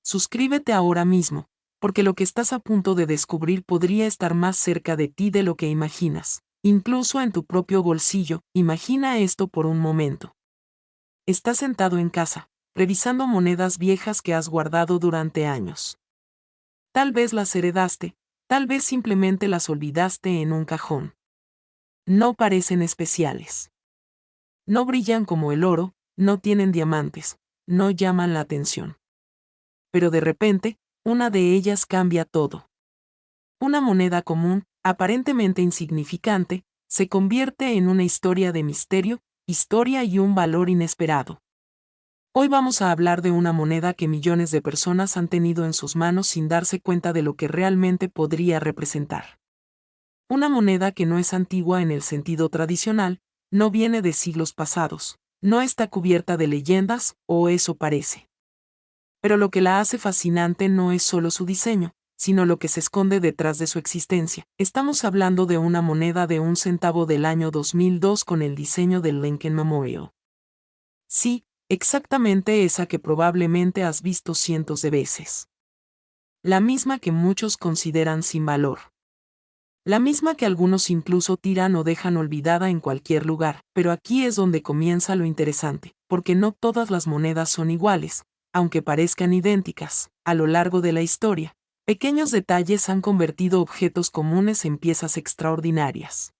Suscríbete ahora mismo, porque lo que estás a punto de descubrir podría estar más cerca de ti de lo que imaginas, incluso en tu propio bolsillo. Imagina esto por un momento. Estás sentado en casa, revisando monedas viejas que has guardado durante años. Tal vez las heredaste, tal vez simplemente las olvidaste en un cajón. No parecen especiales. No brillan como el oro, no tienen diamantes, no llaman la atención. Pero de repente, una de ellas cambia todo. Una moneda común, aparentemente insignificante, se convierte en una historia de misterio, historia y un valor inesperado. Hoy vamos a hablar de una moneda que millones de personas han tenido en sus manos sin darse cuenta de lo que realmente podría representar. Una moneda que no es antigua en el sentido tradicional, no viene de siglos pasados, no está cubierta de leyendas, o eso parece. Pero lo que la hace fascinante no es solo su diseño, sino lo que se esconde detrás de su existencia. Estamos hablando de una moneda de 1 centavo del año 2002 con el diseño del Lincoln Memorial. Sí, exactamente esa que probablemente has visto cientos de veces. La misma que muchos consideran sin valor. La misma que algunos incluso tiran o dejan olvidada en cualquier lugar. Pero aquí es donde comienza lo interesante, porque no todas las monedas son iguales, aunque parezcan idénticas. A lo largo de la historia, pequeños detalles han convertido objetos comunes en piezas extraordinarias.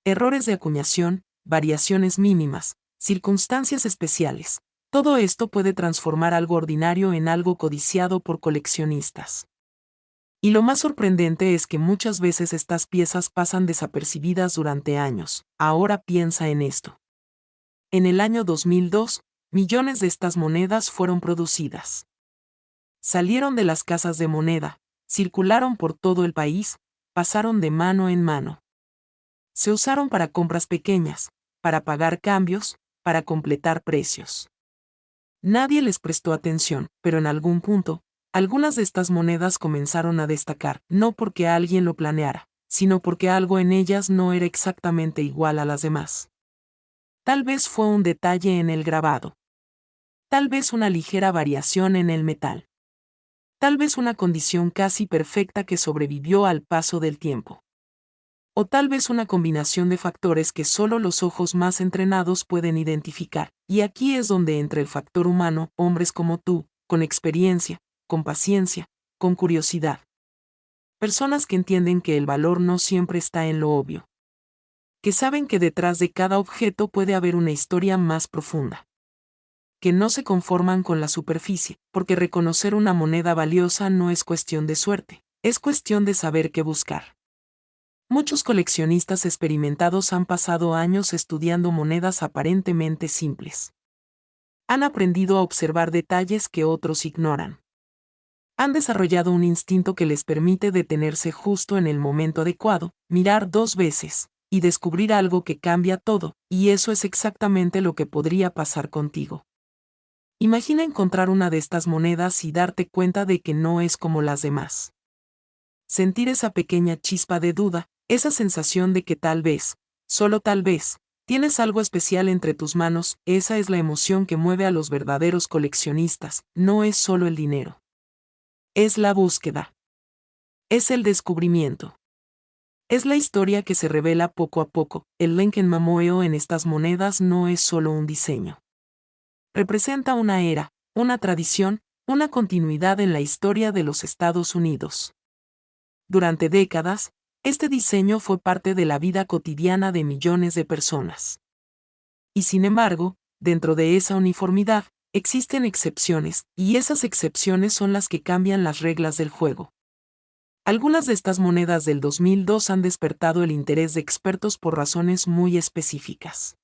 Errores de acuñación, variaciones mínimas, circunstancias especiales. Todo esto puede transformar algo ordinario en algo codiciado por coleccionistas. Y lo más sorprendente es que muchas veces estas piezas pasan desapercibidas durante años. Ahora piensa en esto. En el año 2002, millones de estas monedas fueron producidas. Salieron de las casas de moneda, circularon por todo el país, pasaron de mano en mano. Se usaron para compras pequeñas, para pagar cambios, para completar precios. Nadie les prestó atención, pero en algún punto, algunas de estas monedas comenzaron a destacar, no porque alguien lo planeara, sino porque algo en ellas no era exactamente igual a las demás. Tal vez fue un detalle en el grabado. Tal vez una ligera variación en el metal. Tal vez una condición casi perfecta que sobrevivió al paso del tiempo. O tal vez una combinación de factores que solo los ojos más entrenados pueden identificar. Y aquí es donde entra el factor humano, hombres como tú, con experiencia, con paciencia, con curiosidad. Personas que entienden que el valor no siempre está en lo obvio. Que saben que detrás de cada objeto puede haber una historia más profunda. Que no se conforman con la superficie, porque reconocer una moneda valiosa no es cuestión de suerte, es cuestión de saber qué buscar. Muchos coleccionistas experimentados han pasado años estudiando monedas aparentemente simples. Han aprendido a observar detalles que otros ignoran. Han desarrollado un instinto que les permite detenerse justo en el momento adecuado, mirar 2 veces, y descubrir algo que cambia todo, y eso es exactamente lo que podría pasar contigo. Imagina encontrar una de estas monedas y darte cuenta de que no es como las demás. Sentir esa pequeña chispa de duda, esa sensación de que tal vez, solo tal vez, tienes algo especial entre tus manos, esa es la emoción que mueve a los verdaderos coleccionistas, no es solo el dinero. Es la búsqueda. Es el descubrimiento. Es la historia que se revela poco a poco. El Lincoln Memorial en estas monedas no es solo un diseño. Representa una era, una tradición, una continuidad en la historia de los Estados Unidos. Durante décadas, este diseño fue parte de la vida cotidiana de millones de personas. Y sin embargo, dentro de esa uniformidad, existen excepciones, y esas excepciones son las que cambian las reglas del juego. Algunas de estas monedas del 2002 han despertado el interés de expertos por razones muy específicas.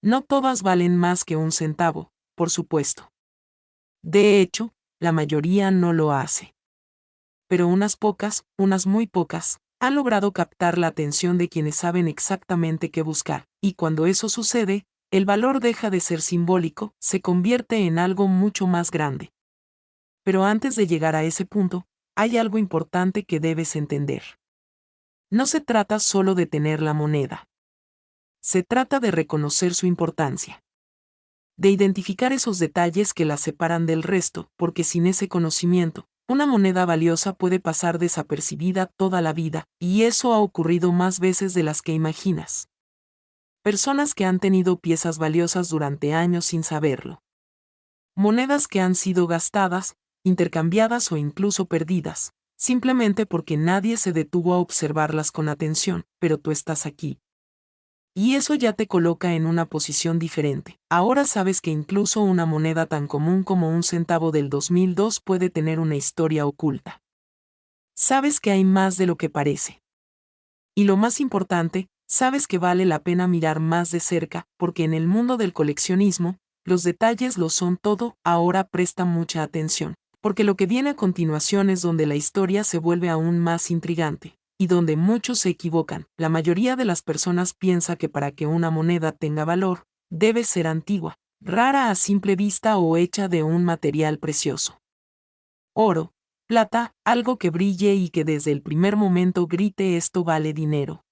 No todas valen más que 1 centavo, por supuesto. De hecho, la mayoría no lo hace. Pero unas pocas, unas muy pocas, han logrado captar la atención de quienes saben exactamente qué buscar, y cuando eso sucede, el valor deja de ser simbólico, se convierte en algo mucho más grande. Pero antes de llegar a ese punto, hay algo importante que debes entender. No se trata solo de tener la moneda. Se trata de reconocer su importancia. de identificar esos detalles que la separan del resto, porque sin ese conocimiento, una moneda valiosa puede pasar desapercibida toda la vida, y eso ha ocurrido más veces de las que imaginas. Personas que han tenido piezas valiosas durante años sin saberlo. Monedas que han sido gastadas, intercambiadas o incluso perdidas, simplemente porque nadie se detuvo a observarlas con atención, pero tú estás aquí. Y eso ya te coloca en una posición diferente. Ahora sabes que incluso una moneda tan común como un centavo del 2002 puede tener una historia oculta. Sabes que hay más de lo que parece. Y lo más importante, sabes que vale la pena mirar más de cerca, porque en el mundo del coleccionismo, los detalles lo son todo. Ahora presta mucha atención, porque lo que viene a continuación es donde la historia se vuelve aún más intrigante, y donde muchos se equivocan. La mayoría de las personas piensa que para que una moneda tenga valor, debe ser antigua, rara a simple vista o hecha de un material precioso. Oro, plata, algo que brille y que desde el primer momento grite esto vale dinero.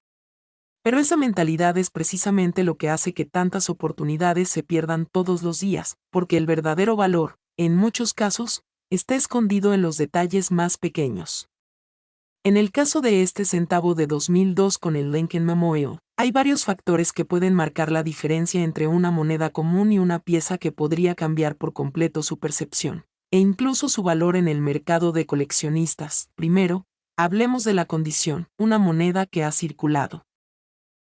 Pero esa mentalidad es precisamente lo que hace que tantas oportunidades se pierdan todos los días, porque el verdadero valor, en muchos casos, está escondido en los detalles más pequeños. En el caso de este centavo de 2002 con el Lincoln Memorial, hay varios factores que pueden marcar la diferencia entre una moneda común y una pieza que podría cambiar por completo su percepción, e incluso su valor en el mercado de coleccionistas. Primero, hablemos de la condición, una moneda que ha circulado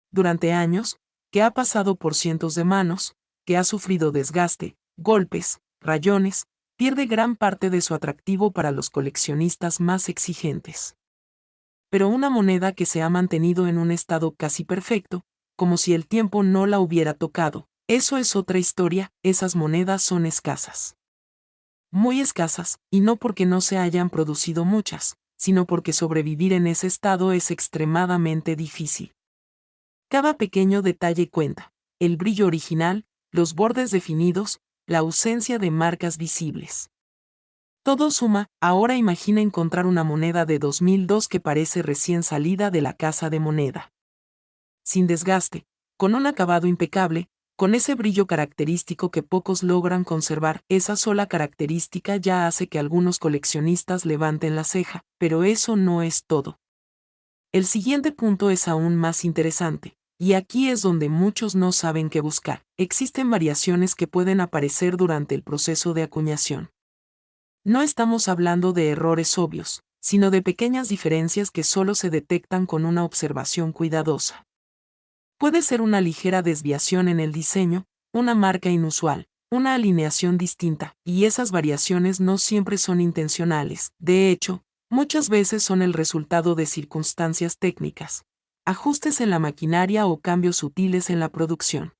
durante años, que ha pasado por cientos de manos, que ha sufrido desgaste, golpes, rayones, pierde gran parte de su atractivo para los coleccionistas más exigentes. Pero una moneda que se ha mantenido en un estado casi perfecto, como si el tiempo no la hubiera tocado, eso es otra historia. Esas monedas son escasas. Muy escasas, y no porque no se hayan producido muchas, sino porque sobrevivir en ese estado es extremadamente difícil. Cada pequeño detalle cuenta: el brillo original, los bordes definidos, la ausencia de marcas visibles. Todo suma. Ahora imagina encontrar una moneda de 2002 que parece recién salida de la casa de moneda. Sin desgaste, con un acabado impecable, con ese brillo característico que pocos logran conservar. Esa sola característica ya hace que algunos coleccionistas levanten la ceja, pero eso no es todo. El siguiente punto es aún más interesante, y aquí es donde muchos no saben qué buscar. Existen variaciones que pueden aparecer durante el proceso de acuñación. No estamos hablando de errores obvios, sino de pequeñas diferencias que solo se detectan con una observación cuidadosa. Puede ser una ligera desviación en el diseño, una marca inusual, una alineación distinta, y esas variaciones no siempre son intencionales. De hecho, muchas veces son el resultado de circunstancias técnicas, ajustes en la maquinaria o cambios sutiles en la producción.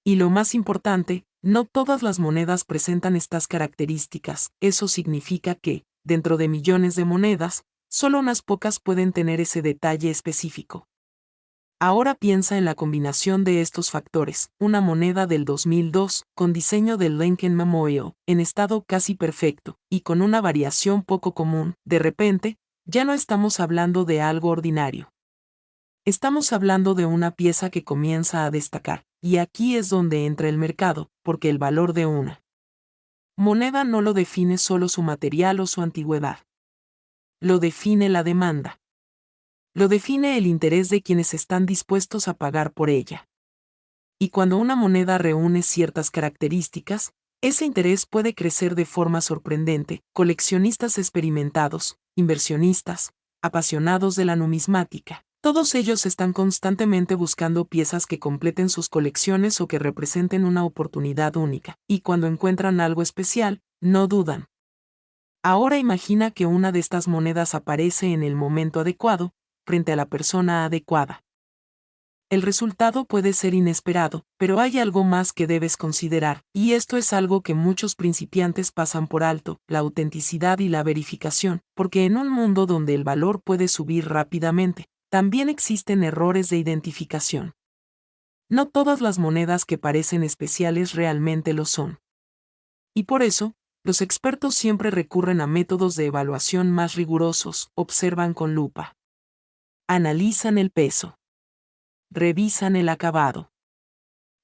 Y lo más importante, no todas las monedas presentan estas características. Eso significa que, dentro de millones de monedas, solo unas pocas pueden tener ese detalle específico. Ahora piensa en la combinación de estos factores: una moneda del 2002, con diseño del Lincoln Memorial, en estado casi perfecto, y con una variación poco común. De repente, ya no estamos hablando de algo ordinario. Estamos hablando de una pieza que comienza a destacar, y aquí es donde entra el mercado, porque el valor de una moneda no lo define solo su material o su antigüedad. Lo define la demanda. Lo define el interés de quienes están dispuestos a pagar por ella. Y cuando una moneda reúne ciertas características, ese interés puede crecer de forma sorprendente. Coleccionistas experimentados, inversionistas, apasionados de la numismática, todos ellos están constantemente buscando piezas que completen sus colecciones o que representen una oportunidad única, y cuando encuentran algo especial, no dudan. Ahora imagina que una de estas monedas aparece en el momento adecuado, frente a la persona adecuada. El resultado puede ser inesperado, pero hay algo más que debes considerar, y esto es algo que muchos principiantes pasan por alto: la autenticidad y la verificación, porque en un mundo donde el valor puede subir rápidamente, también existen errores de identificación. No todas las monedas que parecen especiales realmente lo son. Y por eso, los expertos siempre recurren a métodos de evaluación más rigurosos: observan con lupa, analizan el peso, revisan el acabado,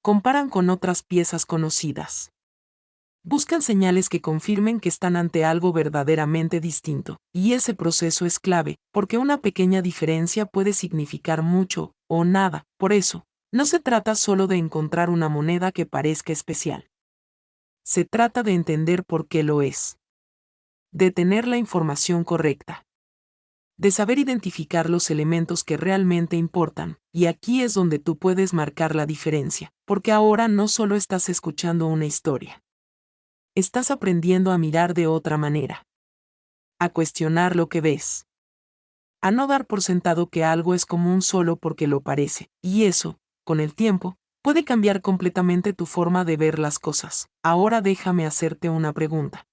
Comparan con otras piezas conocidas. Buscan señales que confirmen que están ante algo verdaderamente distinto, y ese proceso es clave, porque una pequeña diferencia puede significar mucho, o nada. Por eso, no se trata solo de encontrar una moneda que parezca especial. Se trata de entender por qué lo es. De tener la información correcta. De saber identificar los elementos que realmente importan, y aquí es donde tú puedes marcar la diferencia, porque ahora no solo estás escuchando una historia. Estás aprendiendo a mirar de otra manera. A cuestionar lo que ves. A no dar por sentado que algo es común solo porque lo parece, y eso, con el tiempo, puede cambiar completamente tu forma de ver las cosas. Ahora déjame hacerte una pregunta.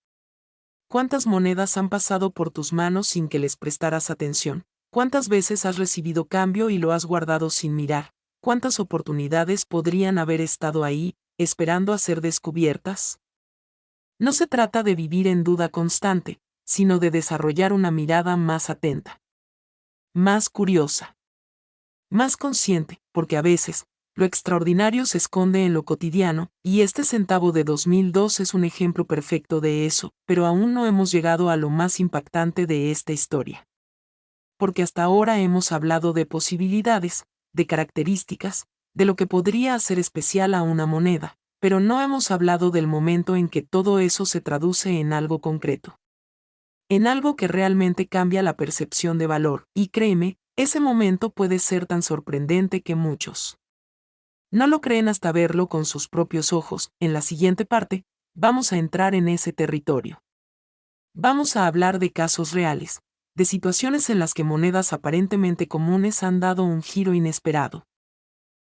¿Cuántas monedas han pasado por tus manos sin que les prestaras atención? ¿Cuántas veces has recibido cambio y lo has guardado sin mirar? ¿Cuántas oportunidades podrían haber estado ahí, esperando a ser descubiertas? No se trata de vivir en duda constante, sino de desarrollar una mirada más atenta, más curiosa, más consciente, porque a veces, lo extraordinario se esconde en lo cotidiano, y este centavo de 2002 es un ejemplo perfecto de eso, pero aún no hemos llegado a lo más impactante de esta historia. Porque hasta ahora hemos hablado de posibilidades, de características, de lo que podría hacer especial a una moneda, pero no hemos hablado del momento en que todo eso se traduce en algo concreto. En algo que realmente cambia la percepción de valor, y créeme, ese momento puede ser tan sorprendente que muchos no lo creen hasta verlo con sus propios ojos. En la siguiente parte, vamos a entrar en ese territorio. Vamos a hablar de casos reales, de situaciones en las que monedas aparentemente comunes han dado un giro inesperado.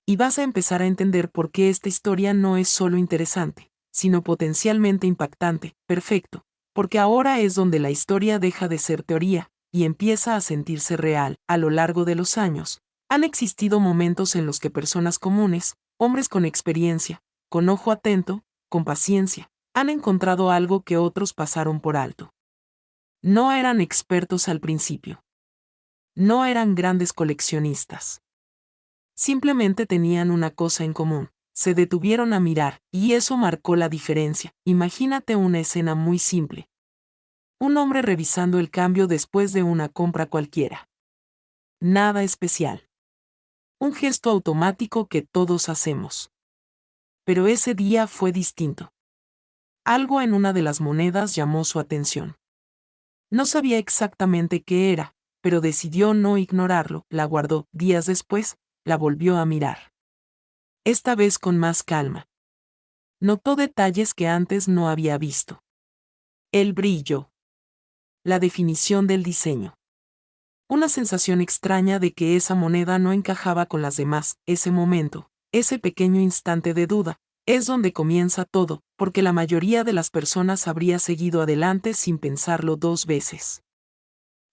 Y vas a empezar a entender por qué esta historia no es solo interesante, sino potencialmente impactante. Perfecto, porque ahora es donde la historia deja de ser teoría, y empieza a sentirse real. A lo largo de los años, han existido momentos en los que personas comunes, hombres con experiencia, con ojo atento, con paciencia, han encontrado algo que otros pasaron por alto. No eran expertos al principio. No eran grandes coleccionistas. Simplemente tenían una cosa en común. Se detuvieron a mirar, y eso marcó la diferencia. Imagínate una escena muy simple. Un hombre revisando el cambio después de una compra cualquiera. Nada especial. Un gesto automático que todos hacemos. Pero ese día fue distinto. Algo en una de las monedas llamó su atención. No sabía exactamente qué era, pero decidió no ignorarlo, la guardó. Días después, la volvió a mirar. Esta vez con más calma. Notó detalles que antes no había visto. El brillo. La definición del diseño. Una sensación extraña de que esa moneda no encajaba con las demás. Ese momento, ese pequeño instante de duda, es donde comienza todo, porque la mayoría de las personas habría seguido adelante sin pensarlo dos veces.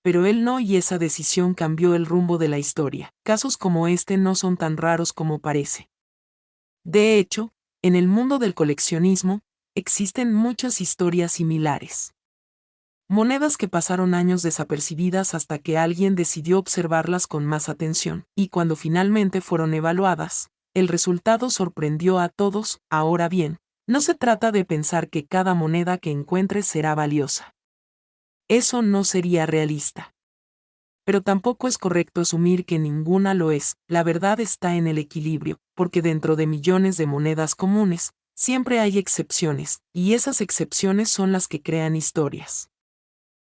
Pero él no, y esa decisión cambió el rumbo de la historia. Casos como este no son tan raros como parece. De hecho, en el mundo del coleccionismo, existen muchas historias similares. Monedas que pasaron años desapercibidas hasta que alguien decidió observarlas con más atención, y cuando finalmente fueron evaluadas, el resultado sorprendió a todos. Ahora bien, no se trata de pensar que cada moneda que encuentres será valiosa. Eso no sería realista. Pero tampoco es correcto asumir que ninguna lo es. La verdad está en el equilibrio, porque dentro de millones de monedas comunes, siempre hay excepciones, y esas excepciones son las que crean historias.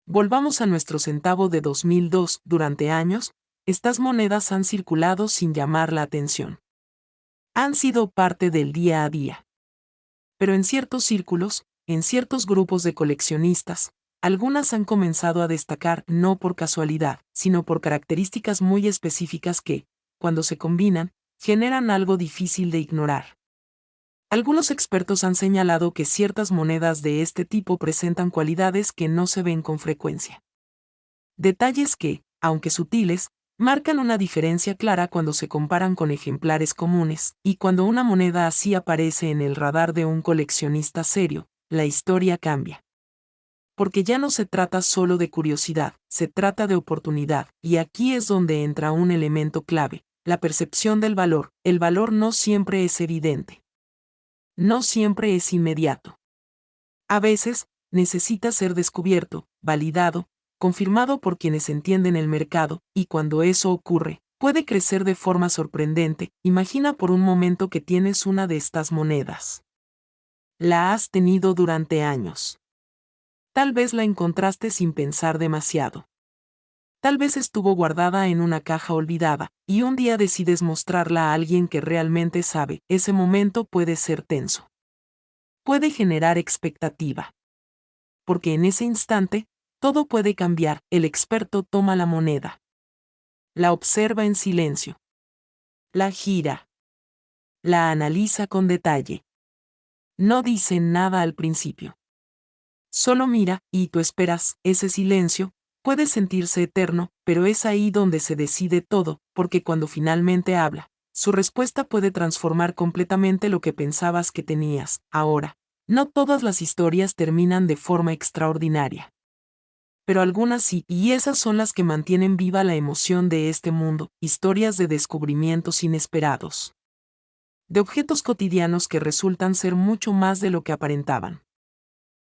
Volvamos a nuestro centavo de 2002. Durante años, estas monedas han circulado sin llamar la atención. Han sido parte del día a día. Pero en ciertos círculos, en ciertos grupos de coleccionistas, algunas han comenzado a destacar no por casualidad, sino por características muy específicas que, cuando se combinan, generan algo difícil de ignorar. Algunos expertos han señalado que ciertas monedas de este tipo presentan cualidades que no se ven con frecuencia. Detalles que, aunque sutiles, marcan una diferencia clara cuando se comparan con ejemplares comunes, y cuando una moneda así aparece en el radar de un coleccionista serio, la historia cambia. Porque ya no se trata solo de curiosidad, se trata de oportunidad, y aquí es donde entra un elemento clave, la percepción del valor. El valor no siempre es evidente. No siempre es inmediato. A veces, necesita ser descubierto, validado, confirmado por quienes entienden el mercado, y cuando eso ocurre, puede crecer de forma sorprendente. Imagina por un momento que tienes una de estas monedas. La has tenido durante años. Tal vez la encontraste sin pensar demasiado. Tal vez estuvo guardada en una caja olvidada, y un día decides mostrarla a alguien que realmente sabe. Ese momento puede ser tenso. Puede generar expectativa. Porque en ese instante, todo puede cambiar. El experto toma la moneda. La observa en silencio. La gira. La analiza con detalle. No dice nada al principio. Solo mira, y tú esperas. Ese silencio puede sentirse eterno, pero es ahí donde se decide todo, porque cuando finalmente habla, su respuesta puede transformar completamente lo que pensabas que tenías. Ahora, no todas las historias terminan de forma extraordinaria. Pero algunas sí, y esas son las que mantienen viva la emoción de este mundo, historias de descubrimientos inesperados. De objetos cotidianos que resultan ser mucho más de lo que aparentaban.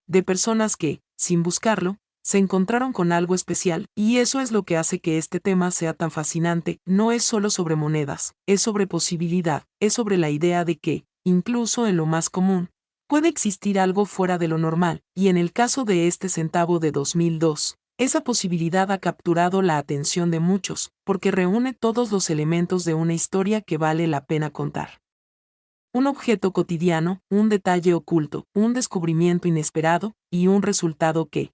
De personas que, sin buscarlo, se encontraron con algo especial, y eso es lo que hace que este tema sea tan fascinante. No es solo sobre monedas, es sobre posibilidad, es sobre la idea de que, incluso en lo más común, puede existir algo fuera de lo normal, y en el caso de este centavo de 2002, esa posibilidad ha capturado la atención de muchos, porque reúne todos los elementos de una historia que vale la pena contar. Un objeto cotidiano, un detalle oculto, un descubrimiento inesperado, y un resultado que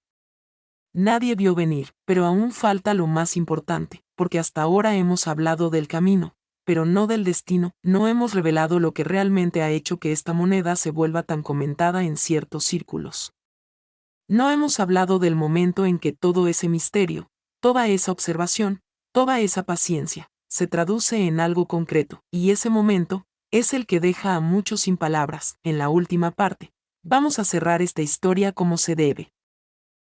nadie vio venir, pero aún falta lo más importante, porque hasta ahora hemos hablado del camino, pero no del destino. No hemos revelado lo que realmente ha hecho que esta moneda se vuelva tan comentada en ciertos círculos. No hemos hablado del momento en que todo ese misterio, toda esa observación, toda esa paciencia, se traduce en algo concreto, y ese momento es el que deja a muchos sin palabras. En la última parte, vamos a cerrar esta historia como se debe.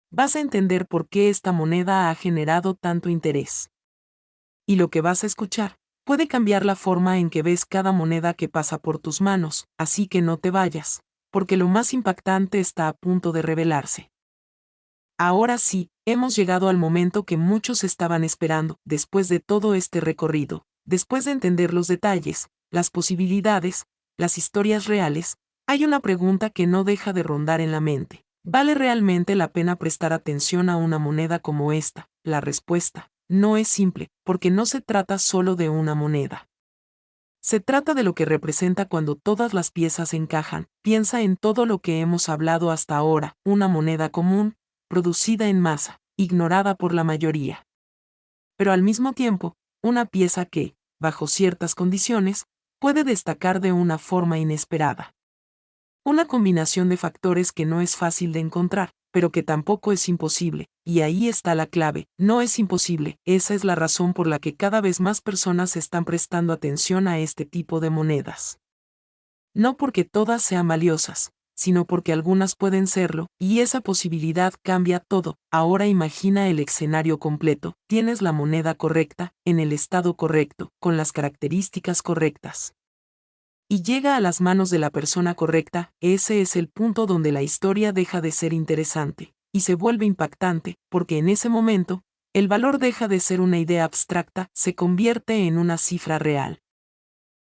Vas a entender por qué esta moneda ha generado tanto interés. Y lo que vas a escuchar puede cambiar la forma en que ves cada moneda que pasa por tus manos, así que no te vayas, porque lo más impactante está a punto de revelarse. Ahora sí, hemos llegado al momento que muchos estaban esperando. Después de todo este recorrido, después de entender los detalles, las posibilidades, las historias reales, hay una pregunta que no deja de rondar en la mente. ¿Vale realmente la pena prestar atención a una moneda como esta? La respuesta no es simple, porque no se trata solo de una moneda. Se trata de lo que representa cuando todas las piezas encajan. Piensa en todo lo que hemos hablado hasta ahora, una moneda común, producida en masa, ignorada por la mayoría. Pero al mismo tiempo, una pieza que, bajo ciertas condiciones, puede destacar de una forma inesperada. Una combinación de factores que no es fácil de encontrar, pero que tampoco es imposible, y ahí está la clave. No es imposible. Esa es la razón por la que cada vez más personas están prestando atención a este tipo de monedas. No porque todas sean valiosas, sino porque algunas pueden serlo, y esa posibilidad cambia todo. Ahora imagina el escenario completo. Tienes la moneda correcta, en el estado correcto, con las características correctas. Y llega a las manos de la persona correcta. Ese es el punto donde la historia deja de ser interesante, y se vuelve impactante, porque en ese momento, el valor deja de ser una idea abstracta, se convierte en una cifra real.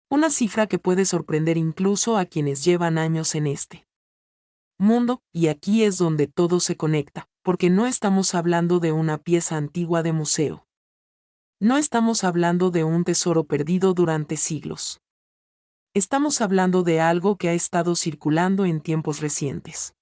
Una cifra que puede sorprender incluso a quienes llevan años en este mundo, y aquí es donde todo se conecta, porque no estamos hablando de una pieza antigua de museo. No estamos hablando de un tesoro perdido durante siglos. Estamos hablando de algo que ha estado circulando en tiempos recientes.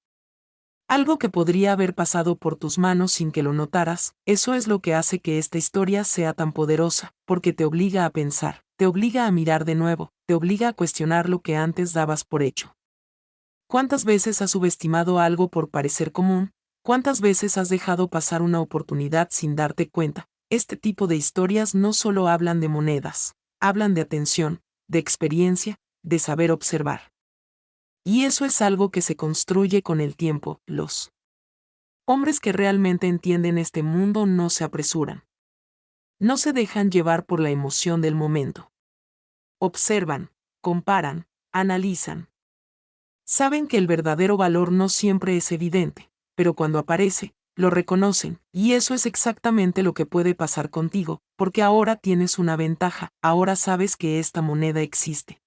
Algo que podría haber pasado por tus manos sin que lo notaras. Eso es lo que hace que esta historia sea tan poderosa, porque te obliga a pensar, te obliga a mirar de nuevo, te obliga a cuestionar lo que antes dabas por hecho. ¿Cuántas veces has subestimado algo por parecer común? ¿Cuántas veces has dejado pasar una oportunidad sin darte cuenta? Este tipo de historias no solo hablan de monedas, hablan de atención, de experiencia, de saber observar. Y eso es algo que se construye con el tiempo. Los hombres que realmente entienden este mundo no se apresuran. No se dejan llevar por la emoción del momento. Observan, comparan, analizan. Saben que el verdadero valor no siempre es evidente, pero cuando aparece, lo reconocen, y eso es exactamente lo que puede pasar contigo, porque ahora tienes una ventaja, ahora sabes que esta moneda existe.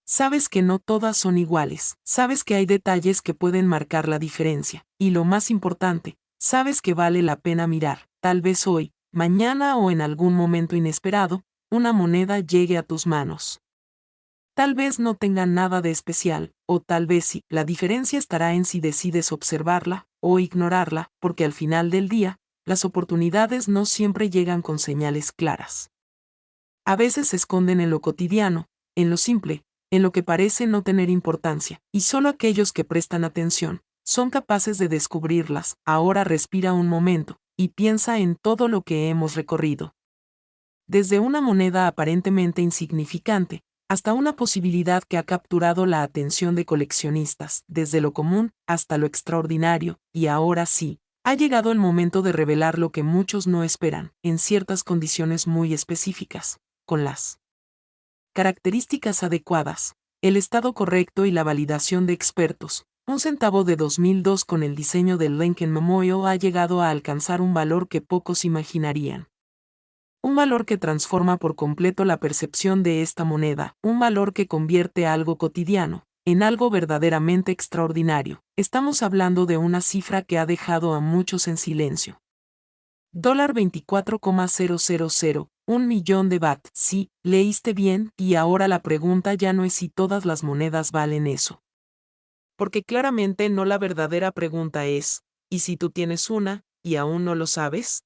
Sabes que no todas son iguales, sabes que hay detalles que pueden marcar la diferencia, y lo más importante, sabes que vale la pena mirar, tal vez hoy, mañana o en algún momento inesperado, una moneda llegue a tus manos. Tal vez no tenga nada de especial, o tal vez sí, la diferencia estará en si decides observarla o ignorarla, porque al final del día, las oportunidades no siempre llegan con señales claras. A veces se esconden en lo cotidiano, en lo simple, en lo que parece no tener importancia, y solo aquellos que prestan atención son capaces de descubrirlas. Ahora respira un momento, y piensa en todo lo que hemos recorrido. Desde una moneda aparentemente insignificante, hasta una posibilidad que ha capturado la atención de coleccionistas, desde lo común hasta lo extraordinario, y ahora sí, ha llegado el momento de revelar lo que muchos no esperan, en ciertas condiciones muy específicas, con las características adecuadas, el estado correcto y la validación de expertos. Un centavo de 2002 con el diseño del Lincoln Memorial ha llegado a alcanzar un valor que pocos imaginarían. Un valor que transforma por completo la percepción de esta moneda, un valor que convierte algo cotidiano en algo verdaderamente extraordinario. Estamos hablando de una cifra que ha dejado a muchos en silencio. $24,000, 1.000.000 de baht. Sí, leíste bien, y ahora la pregunta ya no es si todas las monedas valen eso. Porque claramente no, la verdadera pregunta es, ¿y si tú tienes una, y aún no lo sabes?